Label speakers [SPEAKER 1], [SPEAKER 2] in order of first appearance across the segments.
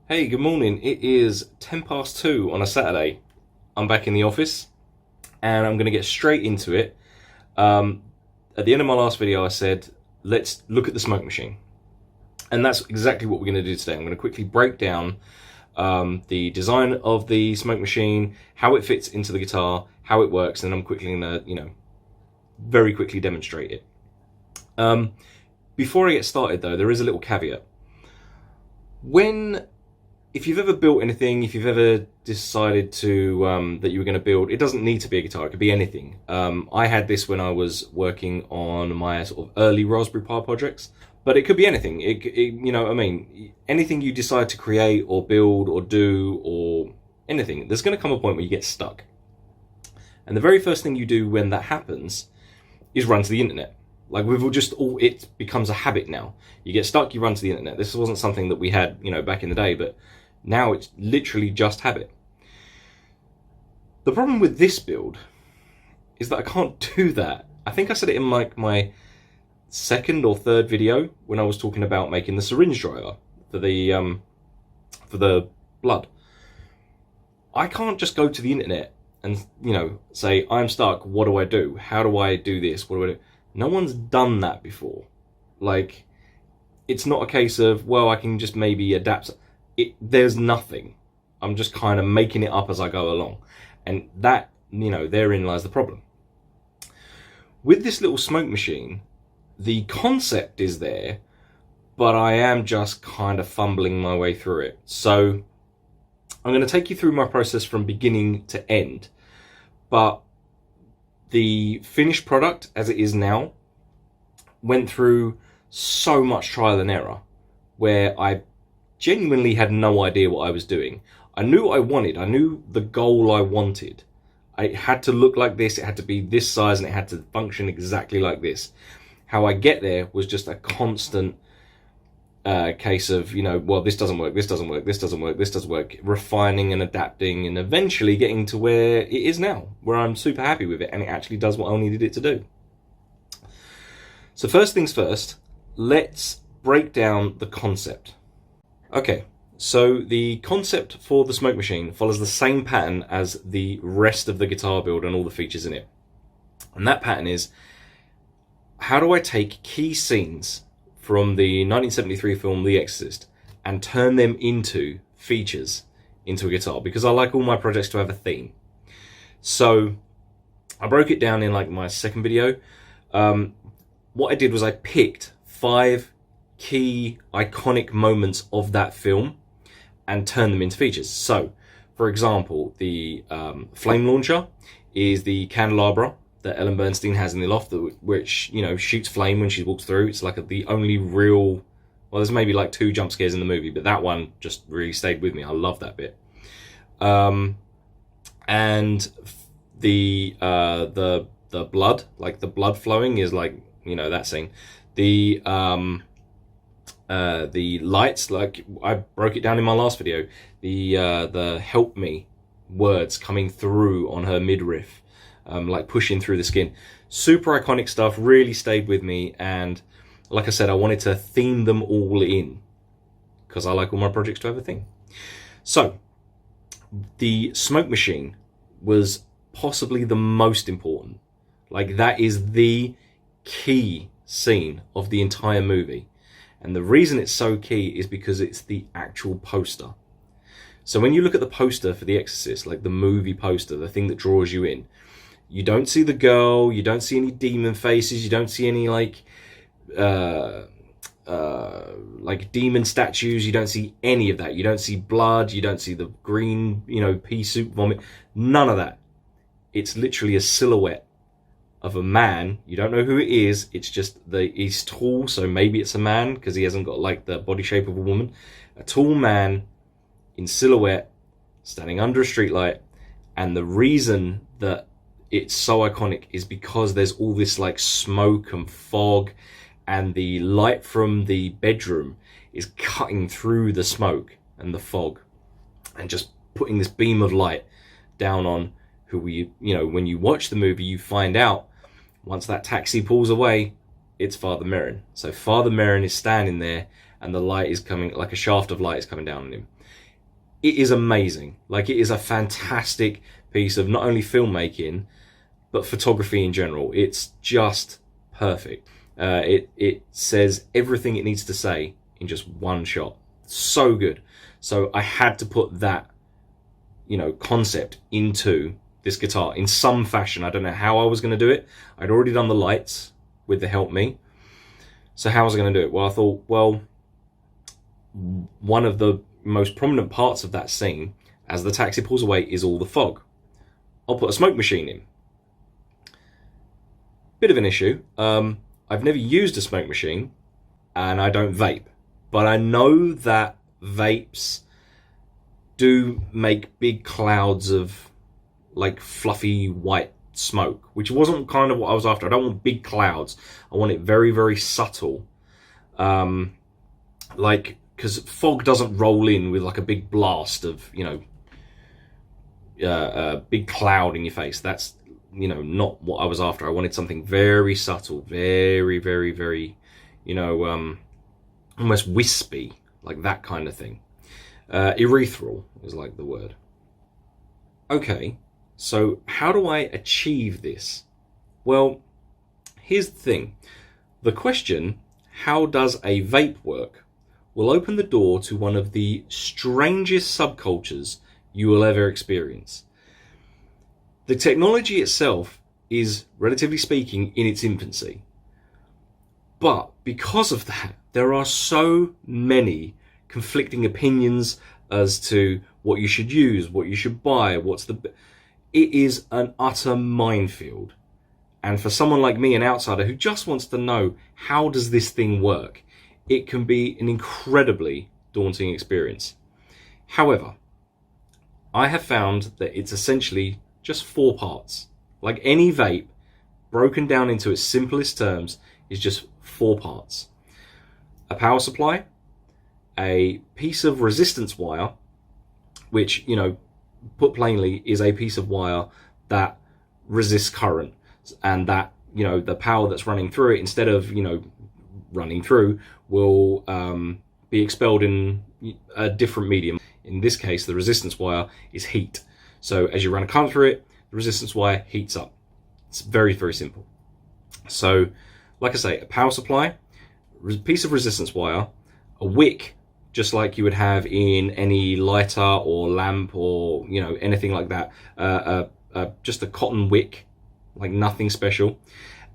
[SPEAKER 1] Hey, good morning. It is 10 past 2 on a Saturday. I'm back in the office and I'm going to get straight into it. At the end of my last video, I said, let's look at the smoke machine. And that's exactly what we're going to do today. I'm going to quickly break down the design of the smoke machine, how it fits into the guitar, how it works, and I'm quickly going to, very quickly demonstrate it. Before I get started, though, there is a little caveat. If you've ever built anything, if you've ever decided to that you were going to build, it doesn't need to be a guitar. It could be anything. I had this when I was working on my sort of early Raspberry Pi projects, but it could be anything. Anything you decide to create or build or do or anything, there's going to come a point where you get stuck. And the very first thing you do when that happens is run to the internet. Like it becomes a habit now. You get stuck, you run to the internet. This wasn't something that we had, back in the day, but now it's literally just habit. The problem with this build is that I can't do that. I think I said it in my second or third video when I was talking about making the syringe driver for the blood. I can't just go to the internet and say, I'm stuck, what do I do? How do I do this? What do I do? No one's done that before. Like, it's not a case of, well, I can just maybe adapt. There's nothing. I'm just kind of making it up as I go along. And that, therein lies the problem. With this little smoke machine, the concept is there, but I am just kind of fumbling my way through it. So I'm going to take you through my process from beginning to end. But the finished product, as it is now, went through so much trial and error, where I genuinely had no idea what I was doing. I knew what I wanted. I knew the goal I wanted. It had to look like this, it had to be this size, and it had to function exactly like this. How I get there was just a constant case of, well, this doesn't work, this doesn't work, this doesn't work, this doesn't work, refining and adapting, and eventually getting to where it is now, where I'm super happy with it, and it actually does what I needed it to do. So first things first, let's break down the concept. Okay, so the concept for the smoke machine follows the same pattern as the rest of the guitar build and all the features in it. And that pattern is, how do I take key scenes from the 1973 film The Exorcist and turn them into features into a guitar? Because I like all my projects to have a theme. So I broke it down in my second video. What I did was I picked 5 key iconic moments of that film and turn them into features. So, for example, the flame launcher is the candelabra that Ellen Bernstein has in the loft, which shoots flame when she walks through. It's the only real, well, there's maybe 2 jump scares in the movie, but that one just really stayed with me. I love that bit. And the blood, the blood flowing is that scene. The lights, I broke it down in my last video, the help me words coming through on her midriff, pushing through the skin. Super iconic stuff, really stayed with me, and like I said, I wanted to theme them all in, because I like all my projects to have a theme. So, the smoke machine was possibly the most important. That is the key scene of the entire movie. And the reason it's so key is because it's the actual poster. So when you look at the poster for The Exorcist, the movie poster, the thing that draws you in, you don't see the girl, you don't see any demon faces, you don't see any demon statues, you don't see any of that. You don't see blood, you don't see the green, pea soup vomit, none of that. It's literally a silhouette of a man. You don't know who it is. It's just he's tall, so maybe it's a man because he hasn't got the body shape of a woman. A tall man in silhouette, standing under a streetlight, and the reason that it's so iconic is because there's all this smoke and fog, and the light from the bedroom is cutting through the smoke and the fog, and just putting this beam of light down on who when you watch the movie, you find out once that taxi pulls away, it's Father Merrin. So Father Merrin is standing there, and the light is coming, like a shaft of light is coming down on him. It is amazing. Like, it is a fantastic piece of not only filmmaking, but photography in general. It's just perfect. It says everything it needs to say in just one shot. So good. So I had to put that, concept into this guitar in some fashion. I don't know how I was going to do it. I'd already done the lights with the Help Me. So how was I going to do it? Well, I thought, one of the most prominent parts of that scene, as the taxi pulls away, is all the fog. I'll put a smoke machine in. Bit of an issue. I've never used a smoke machine, and I don't vape. But I know that vapes do make big clouds of, like, fluffy white smoke, which wasn't kind of what I was after. I don't want big clouds. I want it very, very subtle. Because fog doesn't roll in with like a big blast of, a big cloud in your face. That's, not what I was after. I wanted something very subtle, very, very, very, almost wispy, like that kind of thing. Ethereal is like the word. Okay, so how do I achieve this? Well, here's the thing. The question, how does a vape work, will open the door to one of the strangest subcultures you will ever experience. The technology itself is, relatively speaking, in its infancy. But because of that, there are so many conflicting opinions as to what you should use, what you should buy, it is an utter minefield. And for someone like me, an outsider who just wants to know, how does this thing work, it can be an incredibly daunting experience. However, I have found that it's essentially just 4 parts. Like any vape, broken down into its simplest terms, is just 4 parts. A power supply, a piece of resistance wire, which, put plainly, is a piece of wire that resists current, and that, the power that's running through it, instead of, running through, will be expelled in a different medium. In this case, the resistance wire is heat. So as you run a current through it, the resistance wire heats up. It's very, very simple. So, like I say, a power supply, piece of resistance wire, a wick, just like you would have in any lighter or lamp or, anything like that. Just a cotton wick, like nothing special.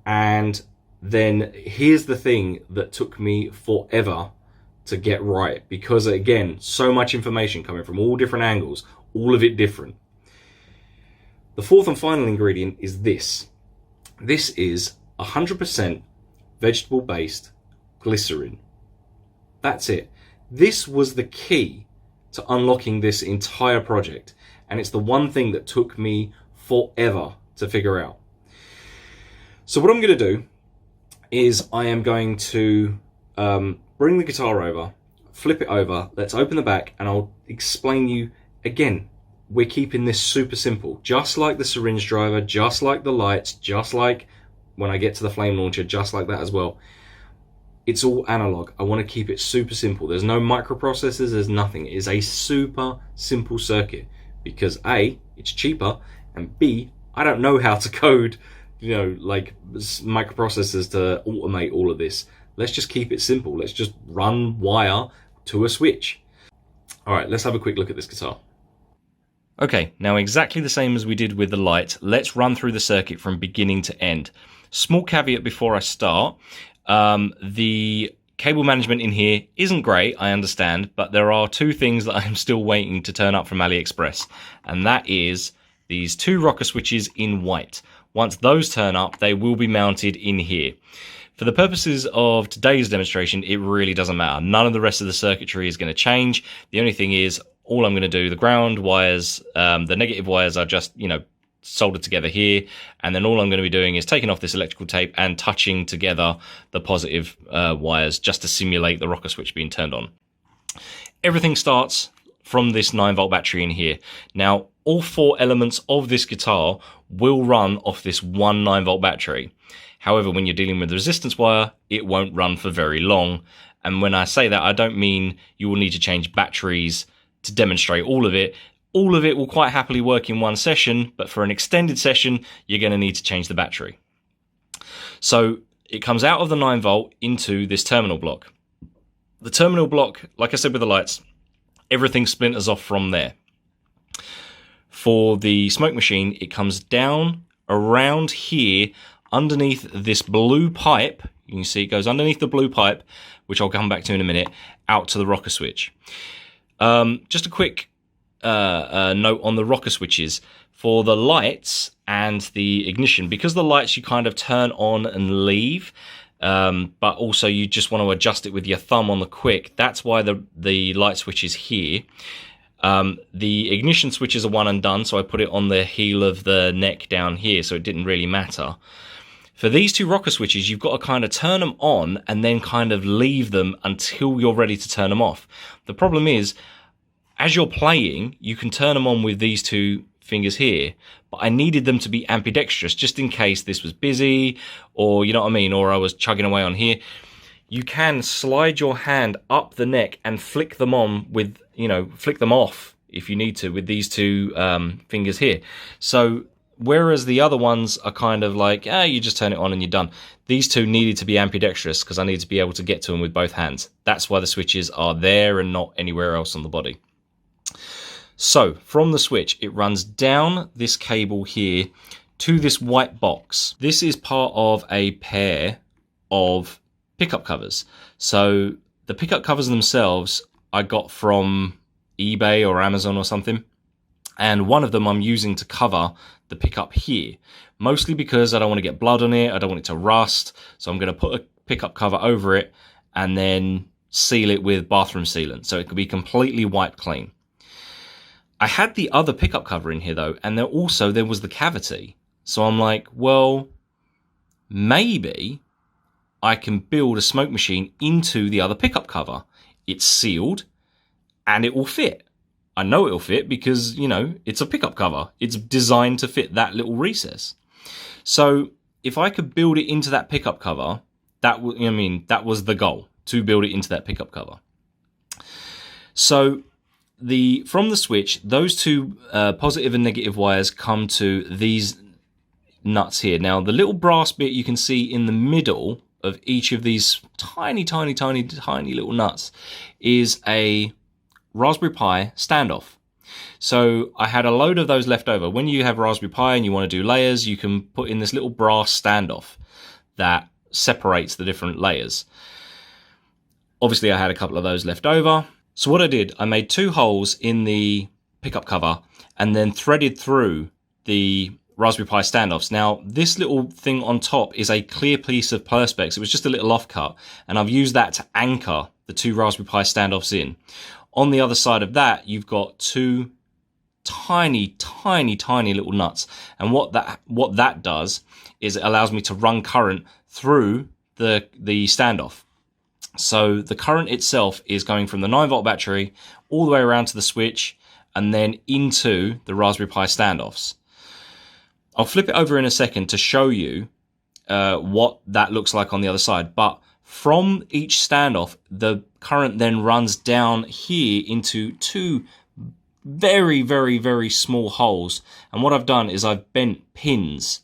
[SPEAKER 1] And then here's the thing that took me forever to get right, because again, so much information coming from all different angles, all of it different. The 4th and final ingredient is this. This is 100% vegetable-based glycerin. That's it. This was the key to unlocking this entire project, and it's the one thing that took me forever to figure out. So what I'm going to do is I am going to bring the guitar over, flip it over, let's open the back, and I'll explain you again. We're keeping this super simple, just like the syringe driver, just like the lights, just like when I get to the flame launcher, just like that as well. It's all analog. I want to keep it super simple. There's no microprocessors, there's nothing. It is a super simple circuit because A, it's cheaper, and B, I don't know how to code, like microprocessors to automate all of this. Let's just keep it simple. Let's just run wire to a switch. All right, let's have a quick look at this guitar. Okay, now exactly the same as we did with the light, let's run through the circuit from beginning to end. Small caveat before I start. The cable management in here isn't great, I understand, but there are 2 things that I'm still waiting to turn up from AliExpress, and that is these 2 rocker switches in white. Once those turn up, they will be mounted in here. For the purposes of today's demonstration, it really doesn't matter. None of the rest of the circuitry is going to change. The only thing is, all I'm going to do, the ground wires, the negative wires are just, soldered together here, and then all I'm going to be doing is taking off this electrical tape and touching together the positive wires just to simulate the rocker switch being turned on. Everything starts from this 9-volt battery in here. Now, all 4 elements of this guitar will run off this one 9-volt battery. However, when you're dealing with the resistance wire, it won't run for very long,
[SPEAKER 2] And when I say that, I don't mean you will need to change batteries to demonstrate all of it. All of it will quite happily work in one session, but for an extended session, you're going to need to change the battery. So it comes out of the 9 volt into this terminal block. The terminal block, like I said with the lights, everything splinters off from there. For the smoke machine, it comes down around here underneath this blue pipe. You can see it goes underneath the blue pipe, which I'll come back to in a minute, out to the rocker switch. Just a quick note on the rocker switches. For the lights and the ignition, because the lights you kind of turn on and leave, but also you just want to adjust it with your thumb on the quick. That's why the light switch is here. The ignition switches are one and done, so I put it on the heel of the neck down here, so it didn't really matter. For these 2 rocker switches, you've got to kind of turn them on and then kind of leave them until you're ready to turn them off. The problem is, as you're playing, you can turn them on with these 2 fingers here, but I needed them to be ambidextrous just in case this was busy, or you know what I mean, or I was chugging away on here. You can slide your hand up the neck and flick them on with, flick them off if you need to with these 2 fingers here. So whereas the other ones are kind of like, you just turn it on and you're done. These 2 needed to be ambidextrous because I need to be able to get to them with both hands. That's why the switches are there and not anywhere else on the body. So from the switch, it runs down this cable here to this white box. This is part of a pair of pickup covers. So the pickup covers themselves I got from eBay or Amazon or something. And one of them I'm using to cover the pickup here. Mostly because I don't want to get blood on it. I don't want it to rust. So I'm going to put a pickup cover over it and then seal it with bathroom sealant. So it could be completely wiped clean. I had the other pickup cover in here though, and there was the cavity. So I'm like, well, maybe I can build a smoke machine into the other pickup cover. It's sealed and it will fit. I know it'll fit because, it's a pickup cover. It's designed to fit that little recess. So if I could build it into that pickup cover, that was the goal, to build it into that pickup cover. So from the switch, those 2 positive and negative wires come to these nuts here. Now, the little brass bit you can see in the middle of each of these tiny little nuts is a Raspberry Pi standoff. So I had a load of those left over. When you have Raspberry Pi and you want to do layers, you can put in this little brass standoff that separates the different layers. Obviously, I had a couple of those left over. So what I did, I made 2 holes in the pickup cover and then threaded through the Raspberry Pi standoffs. Now, this little thing on top is a clear piece of Perspex. It was just a little offcut, and I've used that to anchor the 2 Raspberry Pi standoffs in. On the other side of that, you've got 2 tiny little nuts. And what that does is it allows me to run current through the standoff. So the current itself is going from the 9 volt battery all the way around to the switch and then into the Raspberry Pi standoffs. I'll flip it over in a second to show you what that looks like on the other side. But from each standoff, the current then runs down here into 2 very small holes. And what I've done is I've bent pins,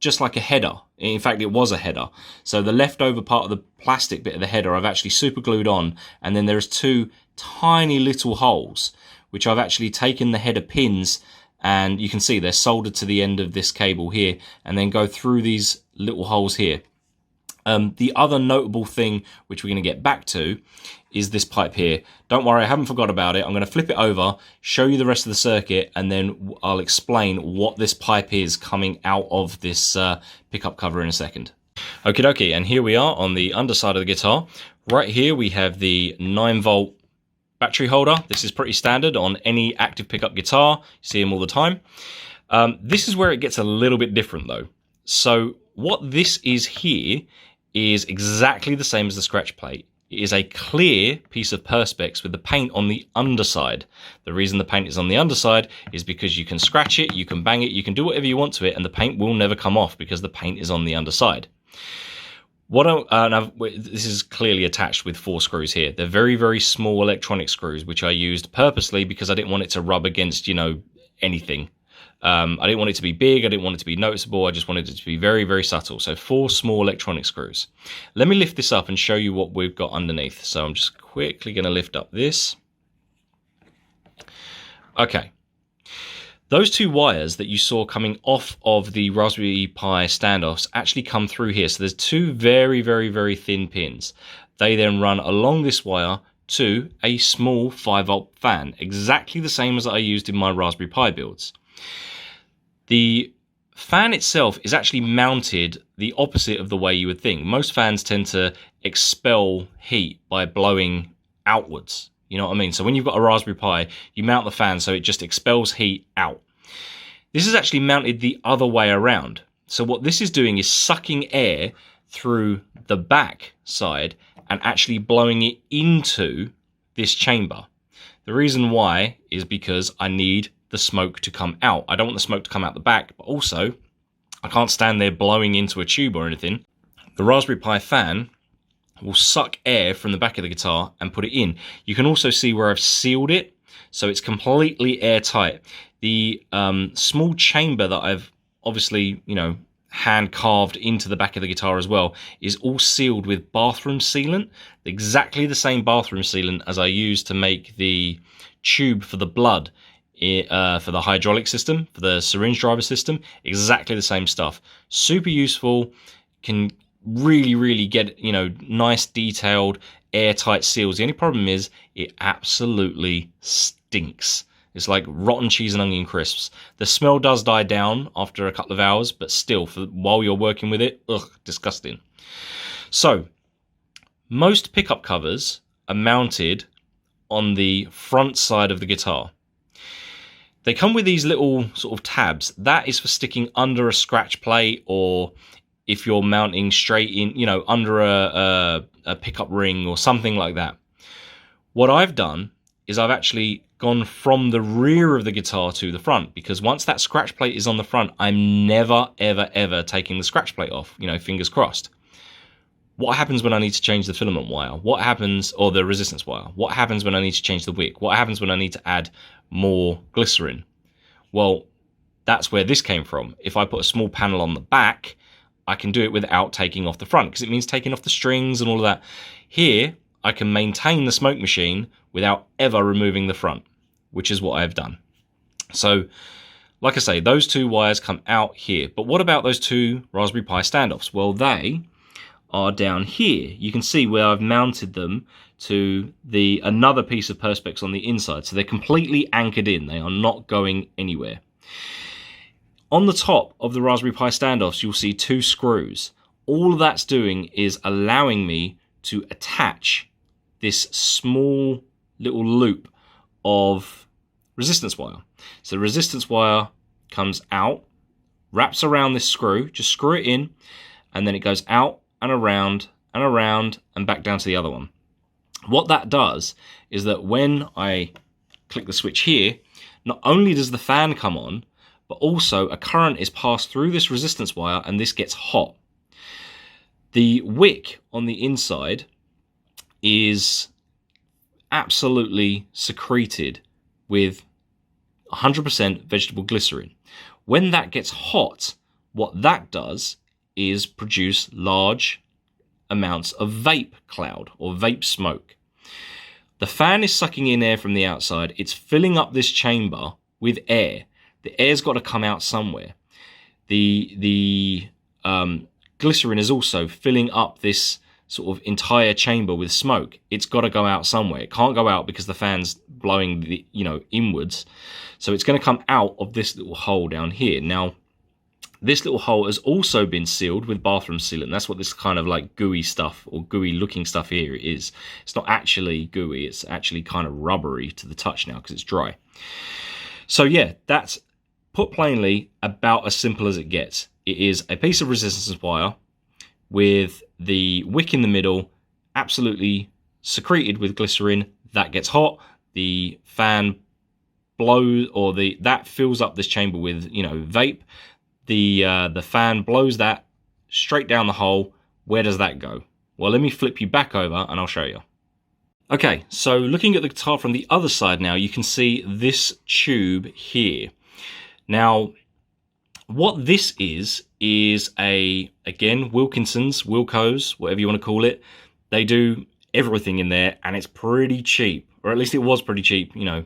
[SPEAKER 2] just like a header. In fact, it was a header. So the leftover part of the plastic bit of the header I've actually super glued on, and then there's 2 tiny little holes which I've actually taken the header pins, and you can see they're soldered to the end of this cable here, and then go through these little holes here. The other notable thing which we're going to get back to is this pipe here. Don't worry, I haven't forgot about it. I'm going to flip it over, show you the rest of the circuit, and then I'll explain what this pipe is coming out of this pickup cover in a second. Okie dokie, and here we are on the underside of the guitar. Right here we have the 9 volt battery holder. This is pretty standard on any active pickup guitar. You see them all the time. This is where it gets a little bit different though. So what this is here is exactly the same as the scratch plate. It is a clear piece of Perspex with the paint on the underside. The reason the paint is on the underside is because you can scratch it, you can bang it, you can do whatever you want to it, and the paint will never come off because the paint is on the underside. This is clearly attached with 4 screws here. They're very, very small electronic screws, which I used purposely because I didn't want it to rub against, anything. I didn't want it to be big. I didn't want it to be noticeable. I just wanted it to be very, very subtle. So 4 small electronic screws. Let me lift this up and show you what we've got underneath. So I'm just quickly going to lift up this. Okay. Those 2 wires that you saw coming off of the Raspberry Pi standoffs actually come through here. So there's 2 very, very, very thin pins. They then run along this wire to a small 5-volt fan, exactly the same as I used in my Raspberry Pi builds. The fan itself is actually mounted the opposite of the way you would think. Most fans tend to expel heat by blowing outwards. You know what I mean? So when you've got a Raspberry Pi, you mount the fan so it just expels heat out. This is actually mounted the other way around. So what this is doing is sucking air through the back side and actually blowing it into this chamber. The reason why is because I need the smoke to come out. I don't want the smoke to come out the back, but also I can't stand there blowing into a tube or anything. The Raspberry Pi fan will suck air from the back of the guitar and put it in. You can also see where I've sealed it, so it's completely airtight. The small chamber that I've obviously, hand carved into the back of the guitar as well is all sealed with bathroom sealant, exactly the same bathroom sealant as I used to make the tube for the blood for the hydraulic system, for the syringe driver system. Exactly the same stuff. Super useful, can really, really get, nice detailed airtight seals. The only problem is it absolutely stinks. It's like rotten cheese and onion crisps. The smell does die down after a couple of hours, but still, while you're working with it, disgusting. So, most pickup covers are mounted on the front side of the guitar. They come with these little sort of tabs. That is for sticking under a scratch plate, or if you're mounting straight in, under a pickup ring or something like that. What I've done is I've actually gone from the rear of the guitar to the front, because once that scratch plate is on the front, I'm never, ever, ever taking the scratch plate off, fingers crossed. What happens when I need to change the filament wire? What happens, or the resistance wire? What happens when I need to change the wick? What happens when I need to add more glycerin? Well, that's where this came from. If I put a small panel on the back, I can do it without taking off the front, because it means taking off the strings and all of that. Here, I can maintain the smoke machine without ever removing the front, which is what I've done. So, like I say, those 2 wires come out here. But what about those 2 Raspberry Pi standoffs? Well, they are down here. You can see where I've mounted them to another piece of Perspex on the inside. So they're completely anchored in. They are not going anywhere. On the top of the Raspberry Pi standoffs, you'll see 2 screws. All that's doing is allowing me to attach this small little loop of resistance wire. So the resistance wire comes out, wraps around this screw, just screw it in, and then it goes out and around and around and back down to the other one. What that does is that when I click the switch here, not only does the fan come on, but also a current is passed through this resistance wire and this gets hot. The wick on the inside is absolutely secreted with 100% vegetable glycerin. When that gets hot, what that does is produce large amounts of vape cloud or vape smoke. The fan is sucking in air from the outside. It's filling up this chamber with air. The air's got to come out somewhere. The glycerin is also filling up this sort of entire chamber with smoke. It's got to go out somewhere. It can't go out because the fan's blowing inwards. So it's going to come out of this little hole down here. Now, this little hole has also been sealed with bathroom sealant. That's what this kind of like gooey stuff or gooey looking stuff here is. It's not actually gooey. It's actually kind of rubbery to the touch now because it's dry. So yeah, that's, put plainly, about as simple as it gets. It is a piece of resistance wire with the wick in the middle, absolutely secreted with glycerin. That gets hot. The fan blows, or that fills up this chamber with vape. The fan blows that straight down the hole Where does that go? Well, let me flip you back over and I'll show you. Okay, so looking at the guitar from the other side now, you can see this tube here. Now, what this is again, Wilkinson's, Wilco's, whatever you want to call it. They do everything in there, and it's pretty cheap, or at least it was pretty cheap, you know,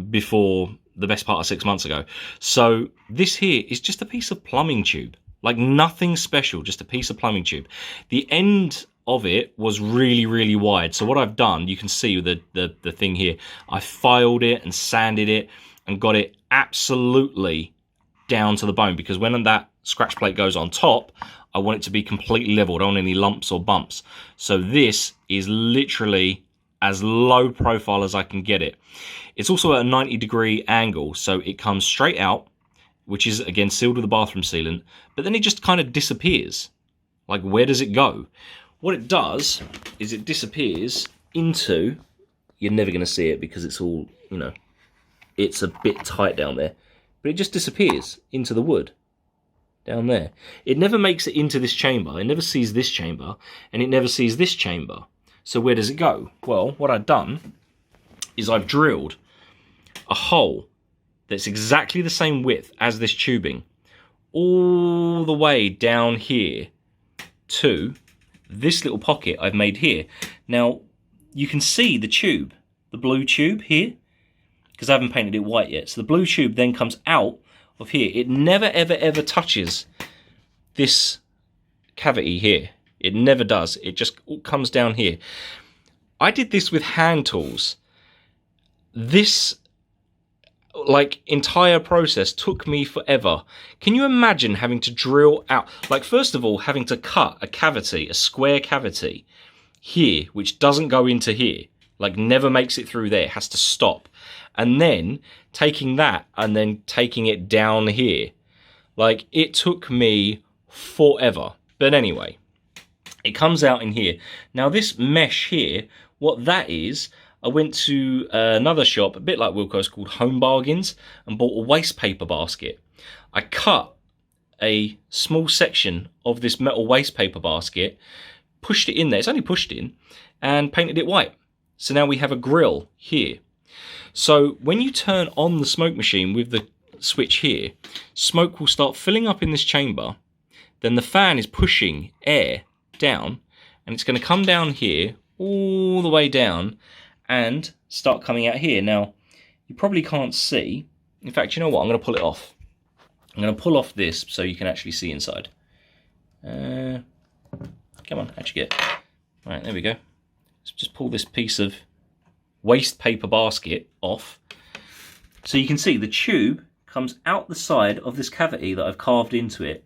[SPEAKER 2] before the best part of 6 months ago. So this here is just a piece of plumbing tube, like nothing special, just a piece of plumbing tube. The end of it was really, really wide. So what I've done, you can see the thing here, I filed it and sanded it and got it absolutely down to the bone, because when that scratch plate goes on top, I want it to be completely level. I don't want any lumps or bumps. So this is literally as low profile as I can get it. It's also at a 90-degree angle, so it comes straight out, which is again sealed with a bathroom sealant, but then it just kind of disappears. Like, where does it go? What it does is it disappears into, you're never going to see it because it's all, you know, it's a bit tight down there, but it just disappears into the wood down there. It never makes it into this chamber. It never sees this chamber, and it never sees this chamber. So where does it go? Well, what I've done is I've drilled a hole that's exactly the same width as this tubing, all the way down here to this little pocket I've made here. Now, you can see the tube, the blue tube here, because I haven't painted it white yet. So the blue tube then comes out of here. It never, ever, ever touches this cavity here. It never does. It just comes down here. I did this with hand tools. This, like, entire process took me forever. Can you imagine having to drill out, like, first of all, having to cut a cavity, a square cavity here, which doesn't go into here, like, never makes it through there, has to stop. And then taking that and then taking it down here. Like, it took me forever. But anyway, it comes out in here. Now, this mesh here, what that is, I went to another shop, a bit like Wilco's, called Home Bargains, and bought a waste paper basket. I cut a small section of this metal waste paper basket, pushed it in there, it's only pushed in, and painted it white. So now we have a grill here. So when you turn on the smoke machine with the switch here, smoke will start filling up in this chamber. Then the fan is pushing air down, and it's going to come down here, all the way down, and start coming out here. Now, you probably can't see. In fact, you know what? I'm going to pull it off. I'm going to pull off this so you can actually see inside. Come on, actually get. All right, there we go. Let's just pull this piece of waste paper basket off. So you can see the tube comes out the side of this cavity that I've carved into it,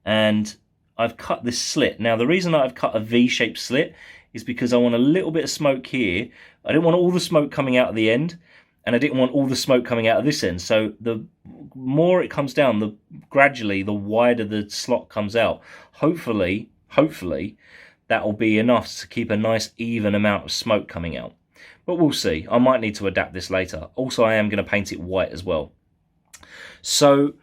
[SPEAKER 2] and I've cut this slit. Now, the reason that I've cut a V-shaped slit is because I want a little bit of smoke here. I didn't want all the smoke coming out at the end, and I didn't want all the smoke coming out of this end. So the more it comes down, gradually the wider the slot comes out. Hopefully, that will be enough to keep a nice even amount of smoke coming out. But we'll see. I might need to adapt this later. Also, I am going to paint it white as well. So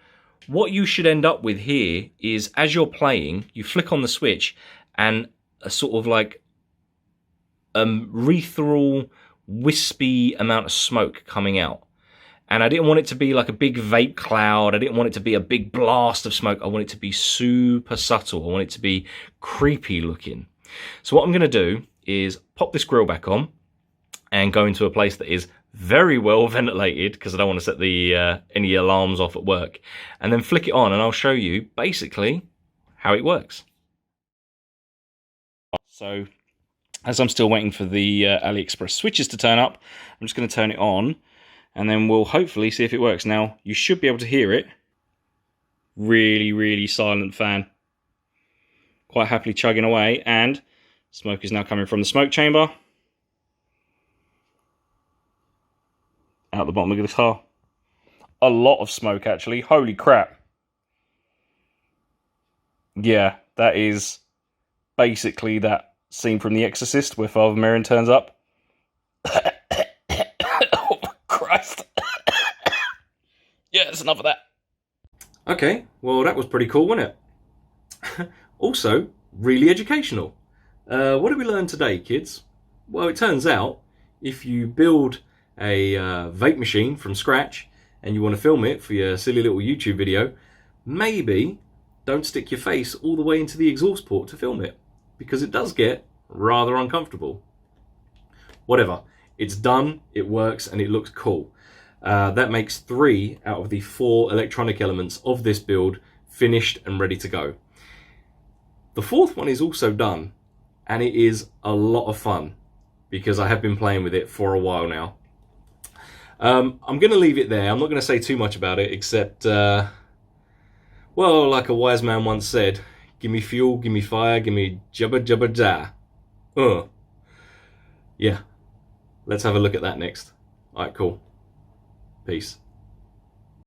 [SPEAKER 2] what you should end up with here is, as you're playing, you flick on the switch and a sort of like ethereal, wispy amount of smoke coming out. And I didn't want it to be like a big vape cloud. I didn't want it to be a big blast of smoke. I want it to be super subtle. I want it to be creepy looking. So what I'm going to do is pop this grill back on and go into a place that is very well ventilated, because I don't want to set the any alarms off at work, and then flick it on, and I'll show you basically how it works. So as I'm still waiting for the AliExpress switches to turn up, I'm just going to turn it on, and then we'll hopefully see if it works. Now, you should be able to hear it. Really, really silent fan. Quite happily chugging away, and smoke is now coming from the smoke chamber out the bottom of the guitar. A lot of smoke, actually. Holy crap. Yeah, that is basically that scene from The Exorcist where Father Merrin turns up. Oh, Christ. Yeah, that's enough of that.
[SPEAKER 1] Okay, well, that was pretty cool, wasn't it? Also, really educational. What did we learn today, kids? Well, it turns out if you build a vape machine from scratch and you want to film it for your silly little YouTube video, maybe don't stick your face all the way into the exhaust port to film it, because it does get rather uncomfortable. Whatever, it's done, it works, and it looks cool. That makes 3 out of the 4 electronic elements of this build finished and ready to go. The 4th one is also done, and it is a lot of fun because I have been playing with it for a while now. I'm going to leave it there. I'm not going to say too much about it, except, well, like a wise man once said, give me fuel, give me fire, give me jabba jabba da. Yeah, let's have a look at that next. Alright, cool. Peace.